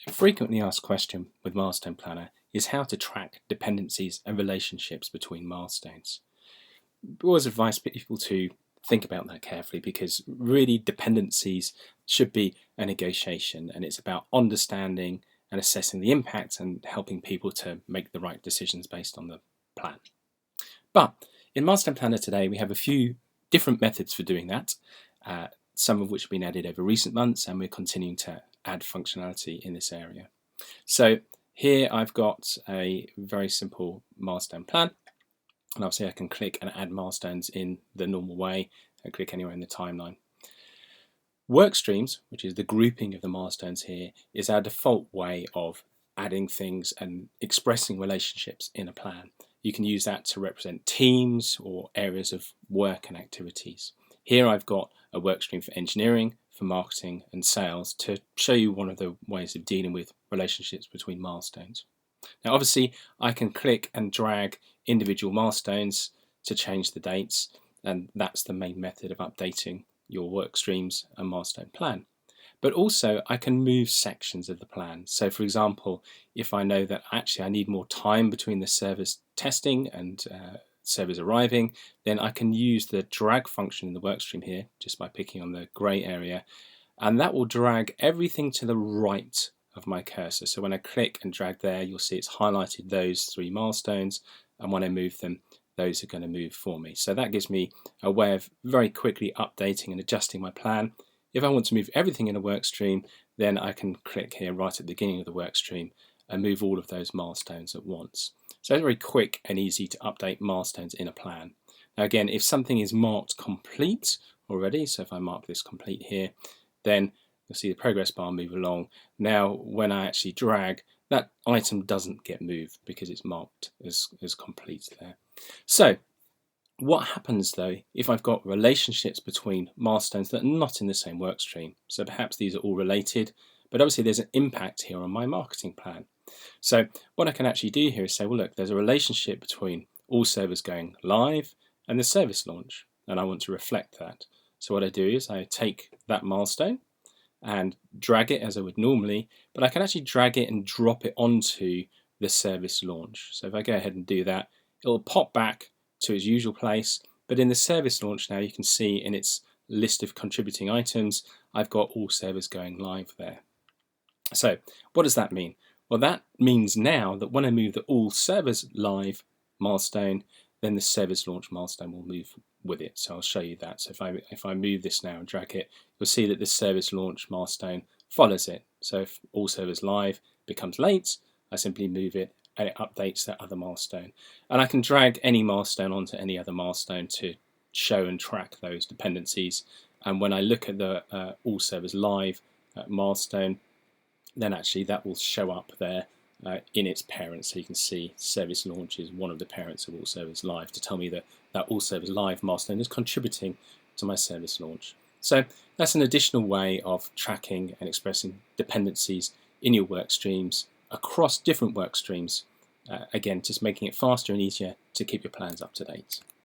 A frequently asked question with Milestone Planner is how to track dependencies and relationships between milestones. We always advise people to think about that carefully because really dependencies should be a negotiation, and it's about understanding and assessing the impact and helping people to make the right decisions based on the plan. But in Milestone Planner today we have a few different methods for doing that, some of which have been added over recent months, and we're continuing to add functionality in this area. So here I've got a very simple milestone plan, and obviously I can click and add milestones in the normal way and click anywhere in the timeline. Workstreams, which is the grouping of the milestones here, is our default way of adding things and expressing relationships in a plan. You can use that to represent teams or areas of work and activities. Here I've got a workstream for engineering, for marketing and sales to show you one of the ways of dealing with relationships between milestones. Now obviously I can click and drag individual milestones to change the dates, and that's the main method of updating your work streams and milestone plan. But also I can move sections of the plan. So for example, if I know that actually I need more time between the servers testing and servers arriving, then I can use the drag function in the workstream here just by picking on the grey area, and that will drag everything to the right of my cursor. So when I click and drag there, you'll see it's highlighted those 3 milestones, and when I move them, those are going to move for me. So that gives me a way of very quickly updating and adjusting my plan. If I want to move everything in a workstream, then I can click here right at the beginning of the workstream and move all of those milestones at once. So it's very quick and easy to update milestones in a plan. Now again, if something is marked complete already, so if I mark this complete here, then you'll see the progress bar move along. Now when I actually drag, that item doesn't get moved because it's marked as complete there. So what happens though if I've got relationships between milestones that are not in the same work stream? So perhaps these are all related, but obviously there's an impact here on my marketing plan. So what I can actually do here is say, well look, there's a relationship between all servers going live and the service launch, and I want to reflect that. So what I do is I take that milestone and drag it as I would normally, but I can actually drag it and drop it onto the service launch. So if I go ahead and do that, it'll pop back to its usual place, but in the service launch now you can see in its list of contributing items I've got all servers going live there. So what does that mean? Well, that means now that when I move the all servers live milestone, then the service launch milestone will move with it. So I'll show you that. So if I move this now and drag it, you'll see that the service launch milestone follows it. So if all servers live becomes late, I simply move it and it updates that other milestone. And I can drag any milestone onto any other milestone to show and track those dependencies. And when I look at the all servers live milestone, then actually that will show up there in its parent. So you can see service launch is one of the parents of all servers live to tell me that that all servers live milestone is contributing to my service launch. So that's an additional way of tracking and expressing dependencies in your work streams across different work streams. Again, just making it faster and easier to keep your plans up to date.